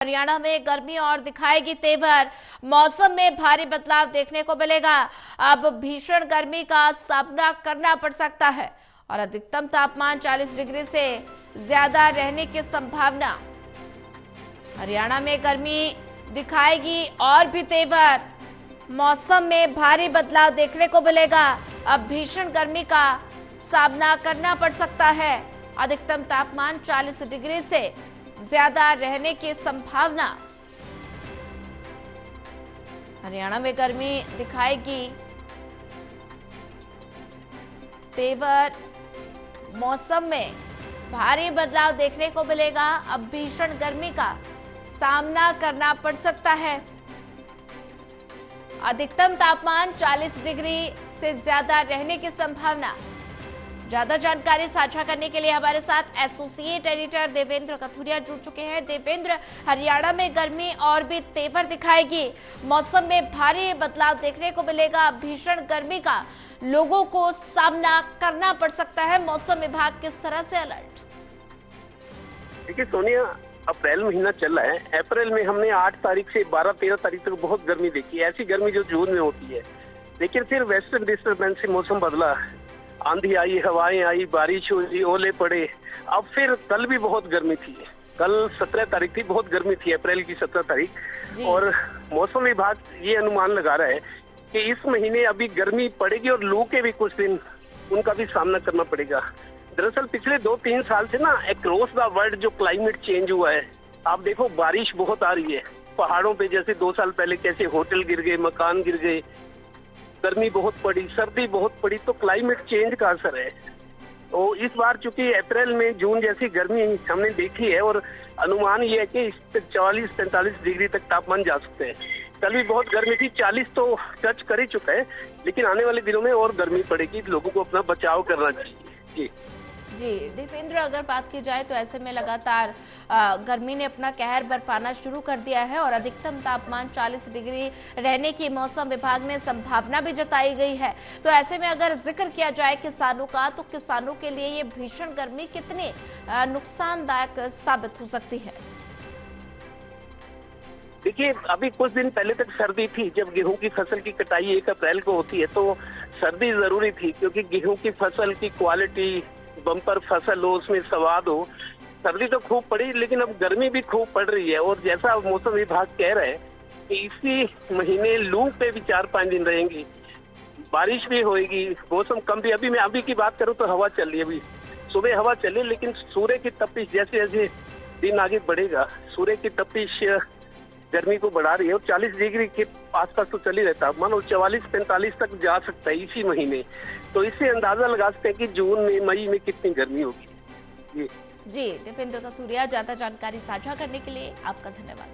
हरियाणा में गर्मी और दिखाएगी तेवर। मौसम में भारी बदलाव देखने को मिलेगा। अब भीषण गर्मी का सामना करना पड़ सकता है और अधिकतम तापमान 40 डिग्री से ज्यादा रहने की संभावना। हरियाणा में गर्मी दिखाएगी और भी तेवर। मौसम में भारी बदलाव देखने को मिलेगा। अब भीषण गर्मी का सामना करना पड़ सकता है। अधिकतम तापमान 40 डिग्री से ज्यादा रहने की संभावना। हरियाणा में गर्मी दिखाएगी तेवर। मौसम में भारी बदलाव देखने को मिलेगा। अब भीषण गर्मी का सामना करना पड़ सकता है। अधिकतम तापमान 40 डिग्री से ज्यादा रहने की संभावना। ज्यादा जानकारी साझा करने के लिए हमारे साथ एसोसिएट एडिटर देवेंद्र कथुरिया जुड़ चुके हैं। देवेंद्र, हरियाणा में गर्मी और भी तेवर दिखाएगी। मौसम में भारी बदलाव देखने को मिलेगा। भीषण गर्मी का लोगों को सामना करना पड़ सकता है। मौसम विभाग किस तरह से अलर्ट? देखिए सोनिया, अप्रैल महीना चल रहा है। अप्रैल में हमने 8 तारीख से 12-13 तारीख तक बहुत गर्मी देखी है, ऐसी गर्मी जो जून में होती है। लेकिन फिर वेस्टर्न डिस्टर्बेंस से मौसम बदला, आंधी आई, हवाएं आई, बारिश हुई, ओले पड़े। अब फिर कल भी बहुत गर्मी थी। कल 17 तारीख थी, बहुत गर्मी थी, अप्रैल की 17 तारीख। और मौसम विभाग ये अनुमान लगा रहा है कि इस महीने अभी गर्मी पड़ेगी और लू के भी कुछ दिन उनका भी सामना करना पड़ेगा। दरअसल पिछले 2-3 साल से ना अक्रॉस द वर्ल्ड जो क्लाइमेट चेंज हुआ है, आप देखो बारिश बहुत आ रही है पहाड़ों पे। जैसे 2 साल पहले कैसे होटल गिर गए, मकान गिर गए, गर्मी बहुत पड़ी, सर्दी बहुत पड़ी, तो क्लाइमेट चेंज का असर है। तो इस बार चूंकि अप्रैल में जून जैसी गर्मी हमने देखी है और अनुमान ये है कि इस पे 40-45 डिग्री तक तापमान जा सकते हैं। कल भी बहुत गर्मी थी, 40 तो टच कर ही चुका है, लेकिन आने वाले दिनों में और गर्मी पड़ेगी। लोगों को अपना बचाव करना चाहिए। जी देवेंद्र, अगर बात की जाए तो ऐसे में लगातार गर्मी ने अपना कहर बरपाना शुरू कर दिया है और अधिकतम तापमान 40 डिग्री रहने की मौसम विभाग ने संभावना भी जताई गई है। तो ऐसे में अगर जिक्र किया जाए किसानों का, तो किसानों के लिए ये भीषण गर्मी कितनी नुकसानदायक साबित हो सकती है? देखिए, अभी कुछ दिन पहले तक सर्दी थी। जब गेहूं की फसल की कटाई 1 अप्रैल को होती है तो सर्दी जरूरी थी, क्योंकि गेहूं की फसल की क्वालिटी, बम्पर फसल हो, उसमें स्वाद हो। सर्दी तो खूब पड़ी, लेकिन अब गर्मी भी खूब पड़ रही है। और जैसा मौसम विभाग कह रहे हैं कि इसी महीने लू पे भी 4-5 दिन रहेंगी, बारिश भी होगी, मौसम कम भी। अभी मैं अभी की बात करूं तो हवा चल रही है, अभी सुबह हवा चली, लेकिन सूर्य की तपिश जैसे जैसे दिन आगे बढ़ेगा, सूर्य की तपिश गर्मी को बढ़ा रही है और 40 डिग्री के आसपास तो चल ही रहता है। मानो 44-45 तक जा सकता है इसी महीने। तो इससे अंदाजा लगा सकते हैं कि जून में, मई में कितनी गर्मी होगी। जी देवेंद्र कथुरिया, ज्यादा जानकारी साझा करने के लिए आपका धन्यवाद।